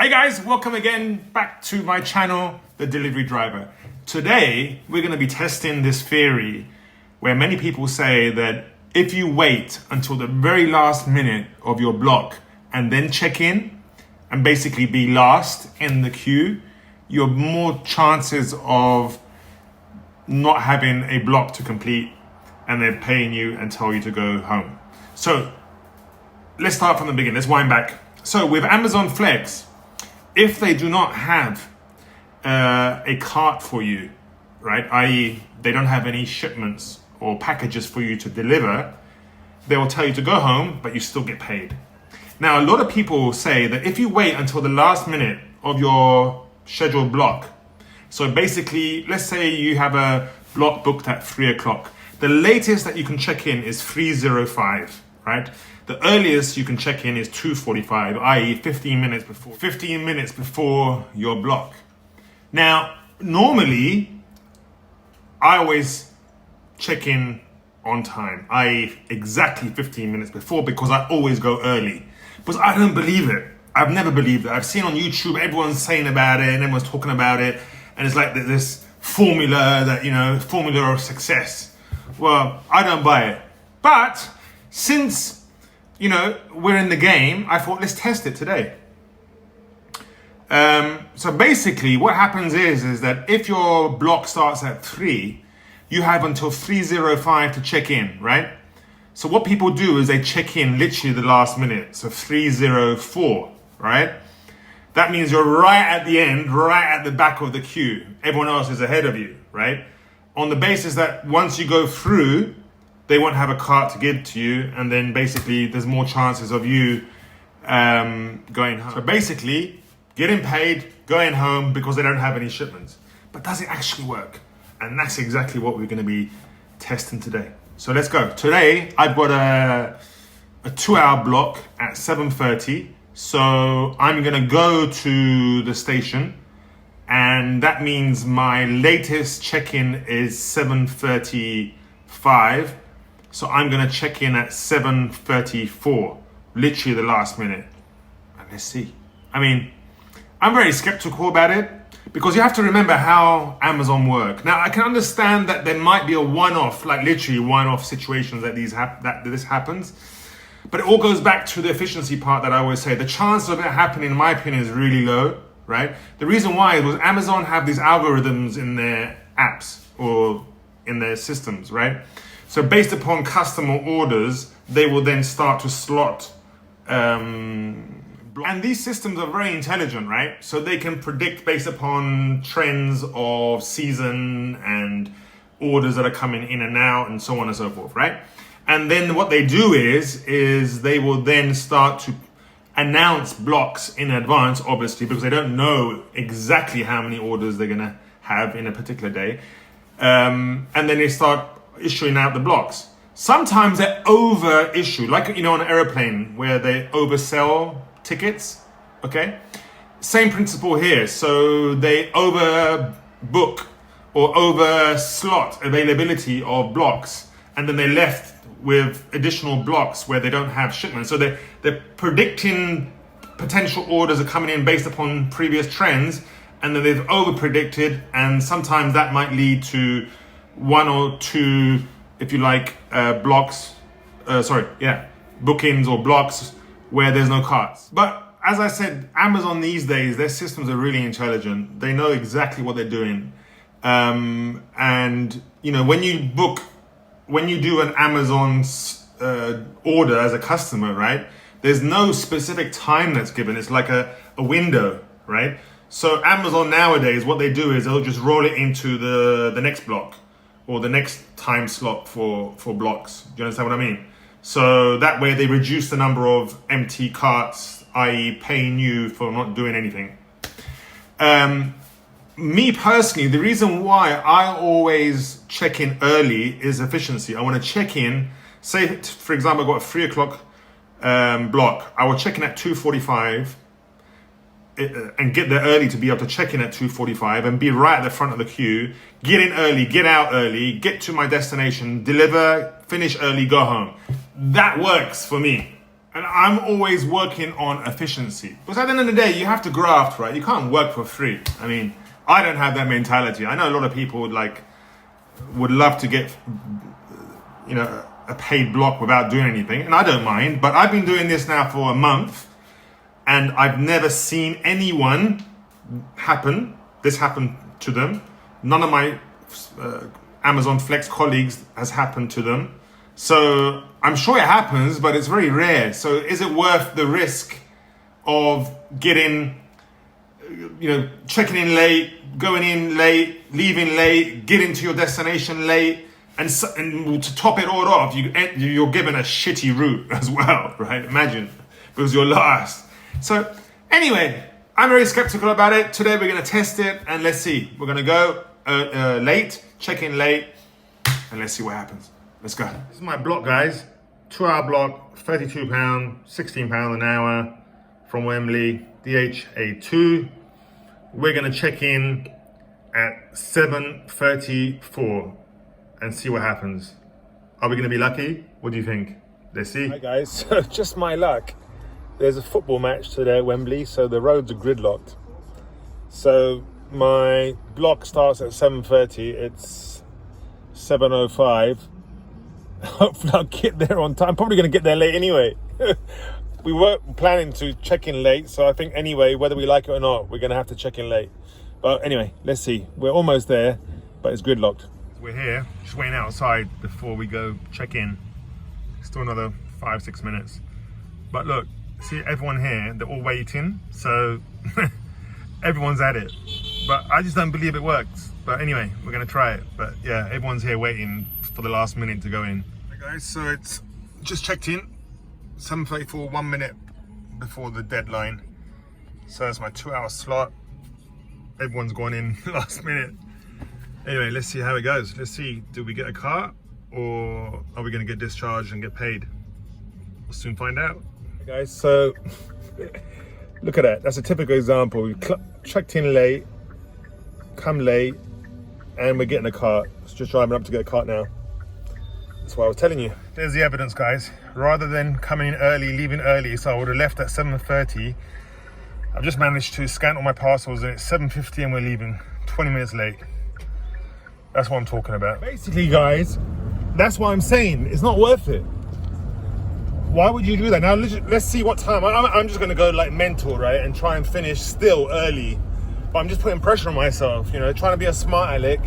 Hey guys, welcome again back to my channel, The Delivery Driver. Today, we're going to be testing this theory where many people say that if you wait until the very last minute of your block and then check in and basically be last in the queue, you have more chances of not having a block to complete and they're paying you and tell you to go home. So let's start from the beginning. Let's wind back. So with Amazon Flex, if they do not have a cart for you, right, i.e. they don't have any shipments or packages for you to deliver, they will tell you to go home, but you still get paid. Now, a lot of people say that if you wait until the last minute of your scheduled block, so basically, let's say you have a block booked at 3 o'clock, the latest that you can check in is 3:05, right? The earliest you can check in is 2:45, i.e. 15 minutes before your block. Now, normally, I always check in on time, i.e. exactly 15 minutes before, because I always go early. But I don't believe it. I've never believed it. I've seen on YouTube, everyone's saying about it and everyone's talking about it. And it's like this formula that, formula of success. Well, I don't buy it. But since we're in the game, I thought, let's test it today. So basically what happens is that if your block starts at 3, you have until 3:05 to check in, right? So what people do is they check in literally the last minute. So 3:04, right? That means you're right at the end, right at the back of the queue. Everyone else is ahead of you, right? On the basis that once you go through, they won't have a cart to give to you, and then basically there's more chances of you going home. So basically, getting paid, going home because they don't have any shipments. But does it actually work? And that's exactly what we're going to be testing today. So let's go. Today, I've got a 2-hour block at 7:30. So I'm going to go to the station, and that means my latest check-in is 7:35. So I'm going to check in at 7:34, literally the last minute. And let's see. I mean, I'm very skeptical about it because you have to remember how Amazon work. Now, I can understand that there might be a one-off, like literally one-off situations that this happens. But it all goes back to the efficiency part that I always say. The chance of it happening, in my opinion, is really low, right? The reason why was Amazon have these algorithms in their apps or in their systems, right? So based upon customer orders, they will then start to slot. And these systems are very intelligent, right? So they can predict based upon trends of season and orders that are coming in and out and so on and so forth, right? And then what they do is they will then start to announce blocks in advance, obviously, because they don't know exactly how many orders they're going to have in a particular day. And then they start issuing out the blocks. Sometimes they over issue, like on an airplane where they oversell tickets. Okay, same principle here. So they overbook or over slot availability of blocks, and then they're left with additional blocks where they don't have shipments. So they're predicting potential orders are coming in based upon previous trends, and then they've over predicted, and sometimes that might lead to 1 or 2, if you like, bookings or blocks where there's no carts. But as I said, Amazon these days, their systems are really intelligent. They know exactly what they're doing. And when you do an Amazon order as a customer, right, there's no specific time that's given. It's like a window, right? So Amazon nowadays, what they do is they'll just roll it into the next block or the next time slot for blocks. Do you understand what I mean? So that way they reduce the number of empty carts, i.e. paying you for not doing anything. Me personally, the reason why I always check in early is efficiency. I want to check in, say for example, I've got a 3 o'clock block. I will check in at 2:45 and get there early to be able to check in at 2:45 and be right at the front of the queue, get in early, get out early, get to my destination, deliver, finish early, go home. That works for me. And I'm always working on efficiency. Because at the end of the day, you have to graft, right? You can't work for free. I mean, I don't have that mentality. I know a lot of people would love to get, a paid block without doing anything. And I don't mind. But I've been doing this now for a month. And I've never seen anyone this happened to them. None of my Amazon Flex colleagues has happened to them. So I'm sure it happens, but it's very rare. So is it worth the risk of getting, checking in late, going in late, leaving late, getting to your destination late, and to top it all off, you're given a shitty route as well, right? Imagine, because you're last. So anyway, I'm very skeptical about it. Today we're going to test it, and let's see. We're going to go late, check in late, and let's see what happens. Let's go. This is my block, guys. 2-hour block, £32, £16 an hour from Wembley, DHA2. We're gonna check in at 7:34 and see what happens. Are we gonna be lucky? What do you think? Let's see. Hi guys, so just my luck. There's a football match today at Wembley, so the roads are gridlocked. So my block starts at 7:30, it's 7:05. Hopefully I'll get there on time. Probably going to get there late anyway. We weren't planning to check in late, so I think anyway, whether we like it or not, we're going to have to check in late. But anyway, let's see. We're almost there, but it's gridlocked. We're here, just waiting outside before we go check in. Still another 5-6 minutes. But look, see everyone here, they're all waiting, so everyone's at it. But I just don't believe it works. But anyway, we're going to try it. But yeah, everyone's here waiting for the last minute to go in. Hey guys, so it's just checked in, 7:34, 1 minute before the deadline. So that's my 2-hour slot. Everyone's gone in last minute. Anyway, let's see how it goes. Let's see, do we get a car or are we going to get discharged and get paid? We'll soon find out. Hey guys, so look at that. That's a typical example. We checked in late, come late, and we're getting a cart. It's just driving up to get a cart now. That's what I was telling you. There's the evidence, guys. Rather than coming in early, leaving early, so I would have left at 7:30. I've just managed to scan all my parcels and it's 7:50 and we're leaving 20 minutes late. That's what I'm talking about. Basically, guys, that's what I'm saying. It's not worth it. Why would you do that? Now, let's see what time. I'm just going to go like mental, right? And try and finish still early. But I'm just putting pressure on myself, trying to be a smart aleck.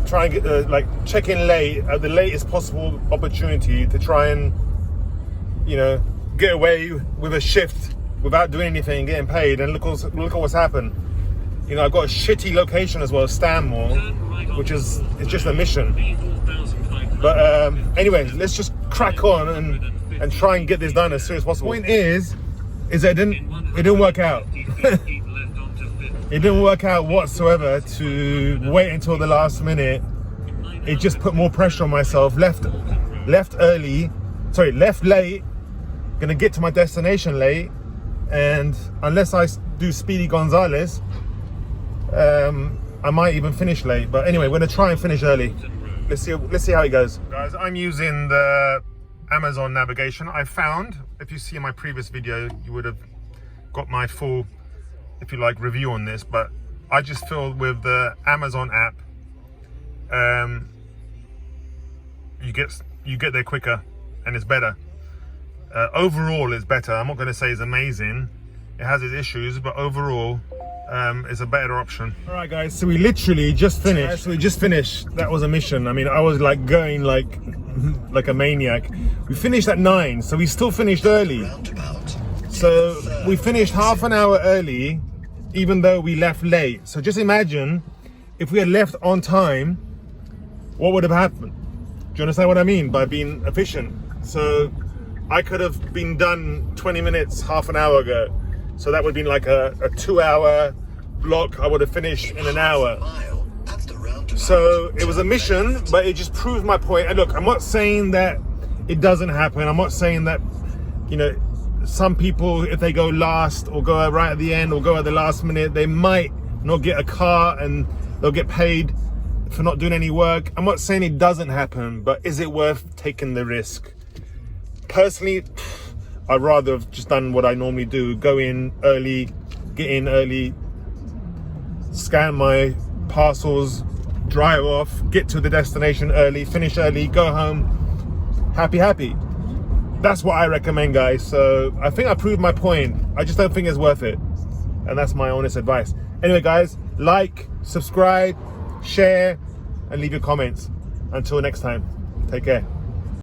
Try and get check in late at the latest possible opportunity to try and, get away with a shift without doing anything, getting paid. And look at what's happened. I've got a shitty location as well, Stanmore, which is just a mission. But anyway, let's just crack on and try and get this done as soon as possible. The point is that it didn't work out. It didn't work out whatsoever to wait until the last minute. It just put more pressure on myself. Left late, gonna get to my destination late, and unless I do Speedy Gonzales, I might even finish late. But anyway, we're gonna try and finish early. Let's see how it goes. Guys, I'm using the Amazon navigation. I found, if you see in my previous video, you would have got my full, if you like, review on this, but I just feel with the Amazon app, you get there quicker and it's better. Overall, it's better. I'm not going to say it's amazing. It has its issues, but overall, it's a better option. All right, guys. So we literally just finished. That was a mission. I mean, I was like going like a maniac. We finished at 9, so we still finished early. So we finished half an hour early, even though we left late. So just imagine if we had left on time, what would have happened? Do you understand what I mean by being efficient? So I could have been done 20 minutes, half an hour ago. So that would have been like a 2-hour block. I would have finished in an hour. So it was a mission, but it just proved my point. And look, I'm not saying that it doesn't happen. I'm not saying that, some people, if they go last or go right at the end or go at the last minute, they might not get a car and they'll get paid for not doing any work. I'm not saying it doesn't happen, but is it worth taking the risk? Personally, I'd rather have just done what I normally do: go in early, get in early, scan my parcels, drive off, get to the destination early, finish early, go home, happy. That's what I recommend, guys. So I think I proved my point. I just don't think it's worth it. And that's my honest advice. Anyway, guys, like, subscribe, share, and leave your comments. Until next time, take care.